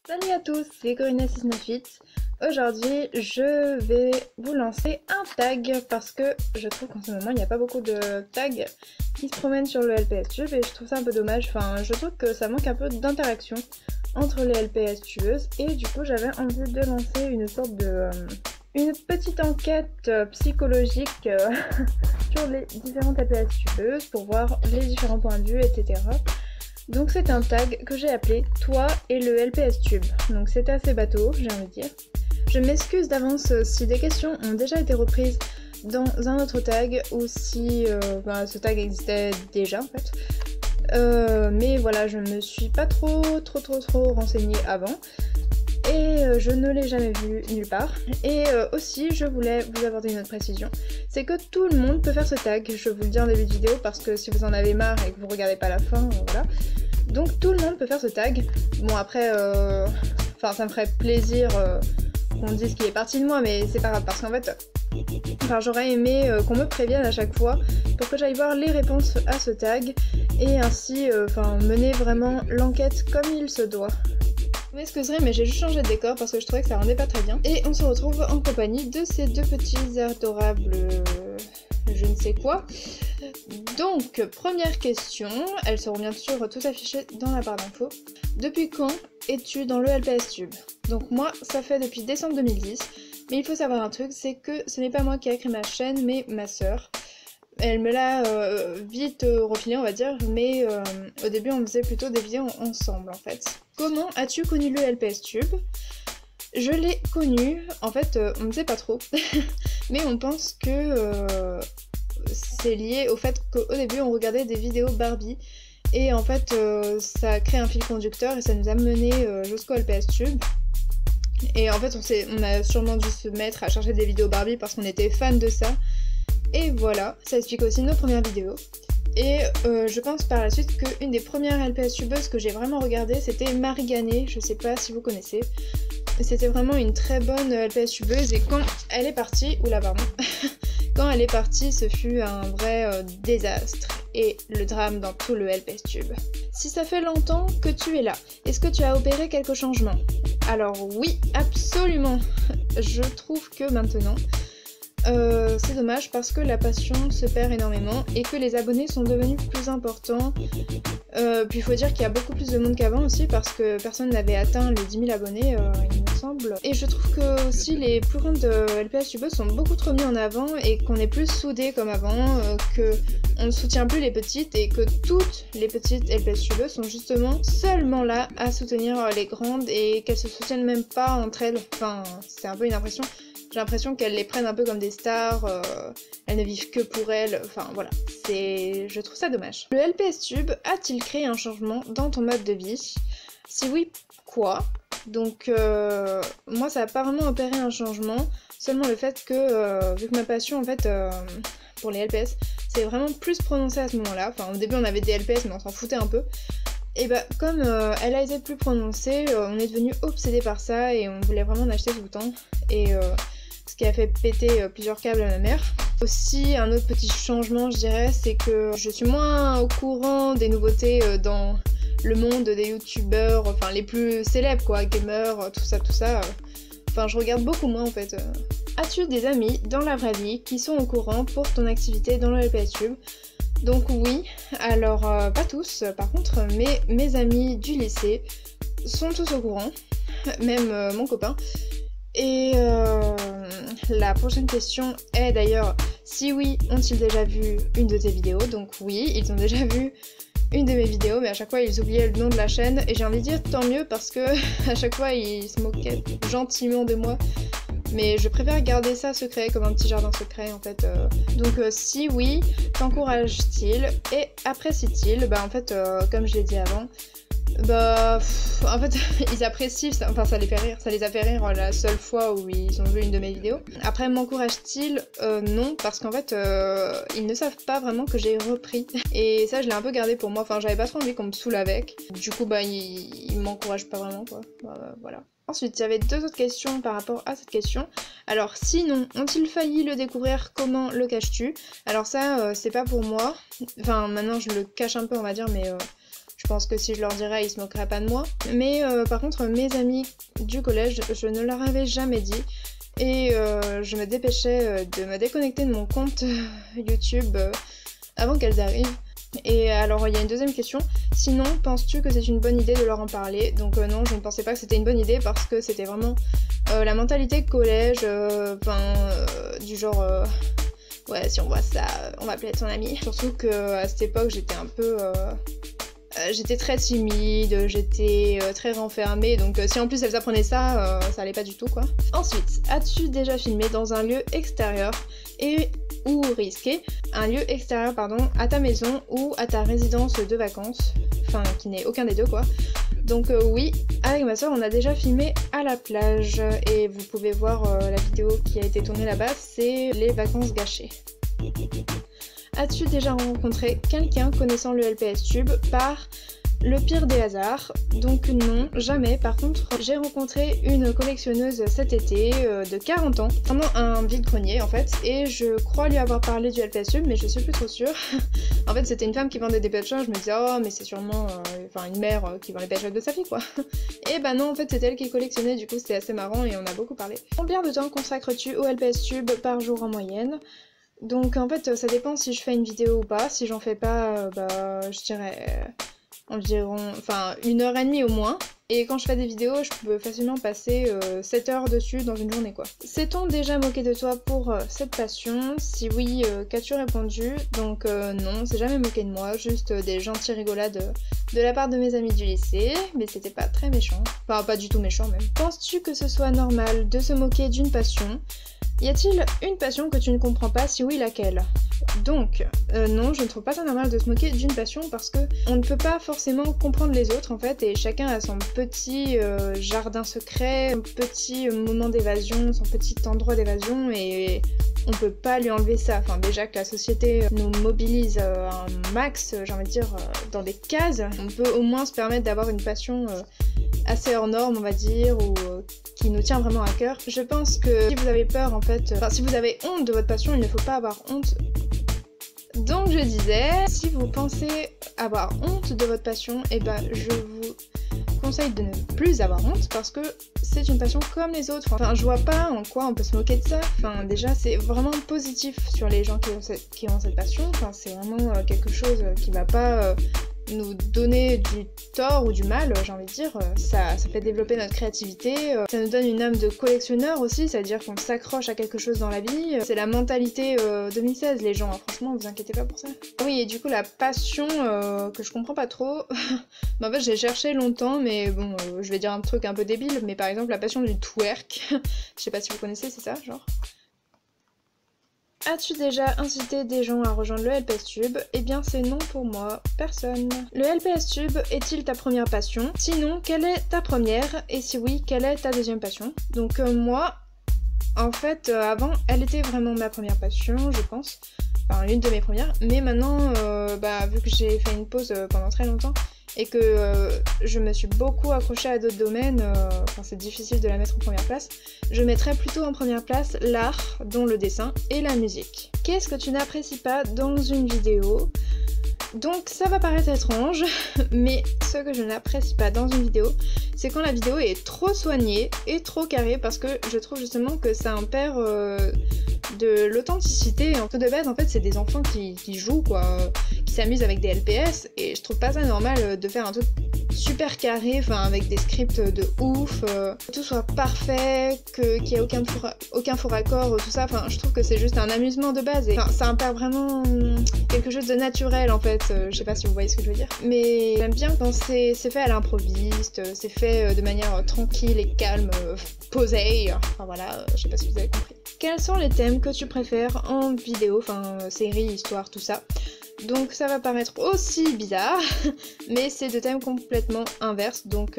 Salut à tous, c'est Corinna698. Aujourd'hui, je vais vous lancer un tag parce que je trouve qu'en ce moment, il n'y a pas beaucoup de tags qui se promènent sur le LPS Tube et je trouve ça un peu dommage. Enfin, je trouve que ça manque un peu d'interaction entre les LPS tubeuses et du coup, j'avais envie de lancer une sorte de... une petite enquête psychologique sur les différentes LPS tubeuses pour voir les différents points de vue, etc. Donc c'est un tag que j'ai appelé « Toi et le LPS Tube ». Donc c'est assez bateau, j'ai envie de dire. Je m'excuse d'avance si des questions ont déjà été reprises dans un autre tag ou si ce tag existait déjà en fait. Mais voilà, je me suis pas trop renseignée avant. Et je ne l'ai jamais vu nulle part. Et aussi, je voulais vous apporter une autre précision. C'est que tout le monde peut faire ce tag. Je vous le dis en début de vidéo parce que si vous en avez marre et que vous regardez pas la fin, voilà. Donc tout le monde peut faire ce tag. Bon après, ça me ferait plaisir qu'on dise qu'il est parti de moi, mais c'est pas grave parce qu'en fait, j'aurais aimé qu'on me prévienne à chaque fois pour que j'aille voir les réponses à ce tag et ainsi, mener vraiment l'enquête comme il se doit. Vous m'excuserez mais j'ai juste changé de décor parce que je trouvais que ça rendait pas très bien. Et on se retrouve en compagnie de ces deux petits adorables... je ne sais quoi. Donc, première question, elles seront bien sûr toutes affichées dans la barre d'infos. Depuis quand es-tu dans le LPS Tube? Donc moi, ça fait depuis décembre 2010. Mais il faut savoir un truc, c'est que ce n'est pas moi qui ai créé ma chaîne, mais ma sœur. Elle me l'a vite refilé, on va dire, mais au début on faisait plutôt des vidéos ensemble en fait. Comment as-tu connu le LPS Tube? Je l'ai connu, en fait on ne sait pas trop, mais on pense que c'est lié au fait qu'au début on regardait des vidéos Barbie et en fait ça a créé un fil conducteur et ça nous a mené jusqu'au LPS Tube. Et en fait on a sûrement dû se mettre à chercher des vidéos Barbie parce qu'on était fan de ça. Et voilà, ça explique aussi nos premières vidéos. Et je pense par la suite qu'une des premières LPS tubeuses que j'ai vraiment regardées, c'était Marie Ganet, je sais pas si vous connaissez. C'était vraiment une très bonne LPS tubeuse et quand elle est partie, quand elle est partie, ce fut un vrai désastre et le drame dans tout le LPS Tube. Si ça fait longtemps que tu es là, est-ce que tu as opéré quelques changements? Alors oui, absolument. Je trouve que maintenant... c'est dommage parce que la passion se perd énormément et que les abonnés sont devenus plus importants. Puis il faut dire qu'il y a beaucoup plus de monde qu'avant aussi parce que personne n'avait atteint les 10 000 abonnés, il me semble. Et je trouve que aussi les plus grandes LPS tubeuses sont beaucoup trop mis en avant et qu'on est plus soudés comme avant, qu'on ne soutient plus les petites et que toutes les petites LPS tubeuses sont justement seulement là à soutenir les grandes et qu'elles se soutiennent même pas entre elles. Enfin, c'est un peu une impression. J'ai l'impression qu'elles les prennent un peu comme des stars, elles ne vivent que pour elles, enfin voilà, je trouve ça dommage. Le LPS Tube a-t-il créé un changement dans ton mode de vie? Si oui, quoi? Donc moi ça n'a pas vraiment opéré un changement, seulement le fait que, vu que ma passion en fait, pour les LPS, c'est vraiment plus prononcé à ce moment-là, enfin au début on avait des LPS mais on s'en foutait un peu. Et bah comme elle a été plus prononcée, on est devenu obsédé par ça et on voulait vraiment en acheter tout le temps. Et ce qui a fait péter plusieurs câbles à ma mère. Aussi un autre petit changement je dirais, c'est que je suis moins au courant des nouveautés dans le monde des youtubeurs, enfin les plus célèbres quoi, gamers, tout ça. Enfin je regarde beaucoup moins en fait. As-tu des amis dans la vraie vie qui sont au courant pour ton activité dans le LPS Tube? Donc oui, alors pas tous par contre, mais mes amis du lycée sont tous au courant, même mon copain. Et la prochaine question est d'ailleurs, si oui, ont-ils déjà vu une de tes vidéos? Donc oui, ils ont déjà vu une de mes vidéos, mais à chaque fois ils oubliaient le nom de la chaîne, et j'ai envie de dire tant mieux parce que à chaque fois ils se moquaient gentiment de moi. Mais je préfère garder ça secret, comme un petit jardin secret en fait. Donc si oui, t'encourage-t-il et apprécie-t-il? Bah en fait, comme je l'ai dit avant, en fait ils apprécient, ça les fait rire, ça les a fait rire la seule fois où ils ont vu une de mes vidéos. Après m'encourage-t-il? Non, parce qu'en fait ils ne savent pas vraiment que j'ai repris et ça je l'ai un peu gardé pour moi, enfin j'avais pas trop envie qu'on me saoule avec, du coup ils m'encouragent pas vraiment quoi, voilà. Ensuite, il y avait deux autres questions par rapport à cette question. Alors, sinon, ont-ils failli le découvrir? Comment le caches-tu? Alors ça, c'est pas pour moi. Enfin, maintenant, je le cache un peu, on va dire, mais Je pense que si je leur dirais, ils se moqueraient pas de moi. Mais par contre, mes amis du collège, je ne leur avais jamais dit. Et je me dépêchais de me déconnecter de mon compte YouTube avant qu'elles arrivent. Et alors il y a une deuxième question, sinon penses-tu que c'est une bonne idée de leur en parler? Donc non, je ne pensais pas que c'était une bonne idée parce que c'était vraiment la mentalité collège, du genre ouais, si on voit ça, on va appeler ton ami. Surtout qu'à cette époque j'étais un peu... j'étais très timide, j'étais très renfermée, donc si en plus elles apprenaient ça, ça allait pas du tout quoi. Ensuite, as-tu déjà filmé dans un lieu extérieur et ou risqué, un lieu extérieur pardon, à ta maison ou à ta résidence de vacances, enfin qui n'est aucun des deux quoi. Donc oui, avec ma soeur on a déjà filmé à la plage et vous pouvez voir la vidéo qui a été tournée là-bas, c'est les vacances gâchées. As-tu déjà rencontré quelqu'un connaissant le LPS Tube par le pire des hasards? Donc non, jamais. Par contre, j'ai rencontré une collectionneuse cet été de 40 ans, pendant un vide-grenier en fait, et je crois lui avoir parlé du LPS Tube, mais je suis plus trop sûre. En fait, c'était une femme qui vendait des pet shops, je me disais oh mais c'est sûrement une mère qui vend les pet shops de sa fille quoi. Et bah non, en fait c'était elle qui collectionnait, du coup c'était assez marrant et on a beaucoup parlé. Combien de temps consacres-tu au LPS Tube par jour en moyenne? Donc en fait ça dépend si je fais une vidéo ou pas, si j'en fais pas je dirais environ 1h30 au moins, et quand je fais des vidéos je peux facilement passer 7 heures dessus dans une journée quoi. S'est-on déjà moqué de toi pour cette passion? Si oui, qu'as-tu répondu? Donc non, on s'est jamais moqué de moi, juste des gentilles rigolades de la part de mes amis du lycée, mais c'était pas très méchant, enfin pas du tout méchant même. Penses-tu que ce soit normal de se moquer d'une passion? Y a-t-il une passion que tu ne comprends pas? Si oui, laquelle? Donc, non, je ne trouve pas ça normal de se moquer d'une passion parce que on ne peut pas forcément comprendre les autres en fait, et chacun a son petit jardin secret, son petit moment d'évasion, son petit endroit d'évasion, et on peut pas lui enlever ça. Enfin déjà que la société nous mobilise un max, j'ai envie de dire, dans des cases, on peut au moins se permettre d'avoir une passion assez hors norme on va dire, ou qui nous tient vraiment à cœur. Je pense que si vous avez peur en fait, si vous avez honte de votre passion, il ne faut pas avoir honte. Donc je disais, si vous pensez avoir honte de votre passion, et je vous conseille de ne plus avoir honte parce que c'est une passion comme les autres. Enfin je vois pas en quoi on peut se moquer de ça. Enfin déjà c'est vraiment positif sur les gens qui ont cette passion. Enfin c'est vraiment quelque chose qui va pas nous donner du tort ou du mal, j'ai envie de dire. Ça fait développer notre créativité, ça nous donne une âme de collectionneur aussi, c'est-à-dire qu'on s'accroche à quelque chose dans la vie. C'est la mentalité 2016 les gens, hein. Franchement vous inquiétez pas pour ça. Oui, et du coup la passion que je comprends pas trop, en fait j'ai cherché longtemps, mais bon je vais dire un truc un peu débile, mais par exemple la passion du twerk, je sais pas si vous connaissez, c'est ça genre. As-tu déjà incité des gens à rejoindre le LPS Tube? Eh bien c'est non pour moi, personne. Le LPS Tube est-il ta première passion? Sinon, quelle est ta première? Et si oui, quelle est ta deuxième passion? Donc moi, en fait, avant, elle était vraiment ma première passion, je pense. Enfin, l'une de mes premières. Mais maintenant, vu que j'ai fait une pause pendant très longtemps, et que je me suis beaucoup accrochée à d'autres domaines, c'est difficile de la mettre en première place, je mettrais plutôt en première place l'art, dont le dessin et la musique. Qu'est-ce que tu n'apprécies pas dans une vidéo? Donc ça va paraître étrange, mais ce que je n'apprécie pas dans une vidéo, c'est quand la vidéo est trop soignée et trop carrée, parce que je trouve justement que ça en perd de l'authenticité. En tout de base, en fait, c'est des enfants qui jouent, quoi, qui s'amusent avec des LPS, et je trouve pas ça normal de faire un truc super carré, avec des scripts de ouf, que tout soit parfait, qu'il n'y ait aucun faux raccord, tout ça. Je trouve que c'est juste un amusement de base, et ça en perd vraiment quelque chose de naturel en fait. Je sais pas si vous voyez ce que je veux dire, mais j'aime bien quand c'est fait à l'improviste, c'est fait de manière tranquille et calme, posée, voilà, je sais pas si vous avez compris. Quels sont les thèmes que tu préfères en vidéo, série, histoire, tout ça? Donc ça va paraître aussi bizarre, mais c'est deux thèmes complètement inverses, donc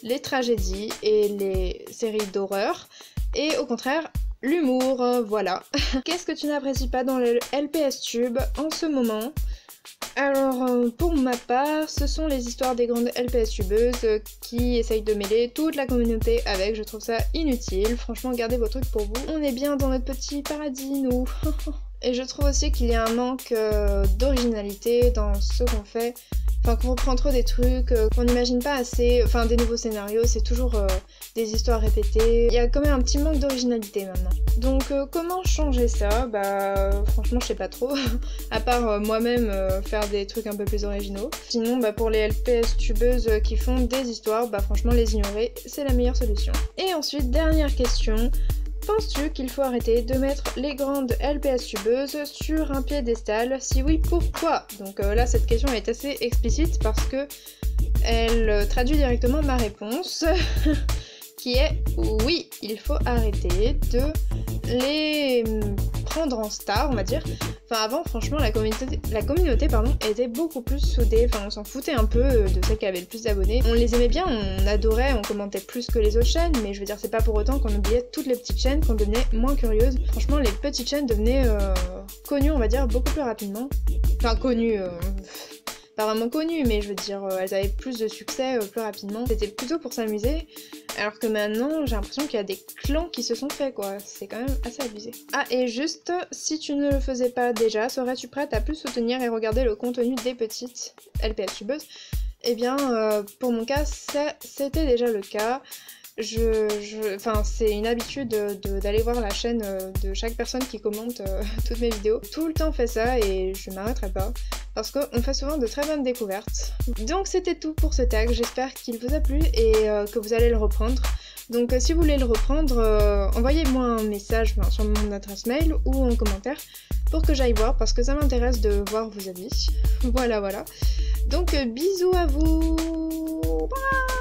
les tragédies et les séries d'horreur, et au contraire l'humour, voilà. Qu'est-ce que tu n'apprécies pas dans le LPS Tube en ce moment? Alors pour ma part, ce sont les histoires des grandes LPS tubeuses qui essayent de mêler toute la communauté avec, je trouve ça inutile. Franchement, gardez vos trucs pour vous. On est bien dans notre petit paradis, nous. Et je trouve aussi qu'il y a un manque d'originalité dans ce qu'on fait. Enfin, qu'on reprend trop des trucs, qu'on n'imagine pas assez, enfin des nouveaux scénarios, c'est toujours des histoires répétées. Il y a quand même un petit manque d'originalité maintenant. Donc comment changer ça? Bah franchement je sais pas trop, à part moi-même faire des trucs un peu plus originaux. Sinon bah pour les LPS tubeuses qui font des histoires, bah franchement les ignorer, c'est la meilleure solution. Et ensuite, dernière question. Penses-tu qu'il faut arrêter de mettre les grandes LPS tubeuses sur un piédestal? Si oui, pourquoi? Donc là, cette question est assez explicite parce que elle traduit directement ma réponse, qui est oui, il faut arrêter de les prendre en star, on va dire. Enfin avant, franchement, la communauté était beaucoup plus soudée, enfin on s'en foutait un peu de celles qui avaient le plus d'abonnés. On les aimait bien, on adorait, on commentait plus que les autres chaînes, mais je veux dire, c'est pas pour autant qu'on oubliait toutes les petites chaînes, qu'on devenait moins curieuses. Franchement, les petites chaînes devenaient connues, on va dire, beaucoup plus rapidement. Enfin, connues... pas vraiment connues, mais je veux dire, elles avaient plus de succès plus rapidement. C'était plutôt pour s'amuser, alors que maintenant, j'ai l'impression qu'il y a des clans qui se sont faits, quoi. C'est quand même assez abusé. Ah, et juste, si tu ne le faisais pas déjà, serais-tu prête à plus soutenir et regarder le contenu des petites LPS tubeuses? Eh bien, pour mon cas, c'était déjà le cas. Enfin, c'est une habitude d'aller voir la chaîne de chaque personne qui commente toutes mes vidéos. Tout le temps fait ça et je m'arrêterai pas parce qu'on fait souvent de très bonnes découvertes. Donc c'était tout pour ce tag, j'espère qu'il vous a plu et que vous allez le reprendre. Donc si vous voulez le reprendre, envoyez-moi un message sur mon adresse mail ou en commentaire pour que j'aille voir parce que ça m'intéresse de voir vos avis. Voilà. Donc bisous à vous. Bye.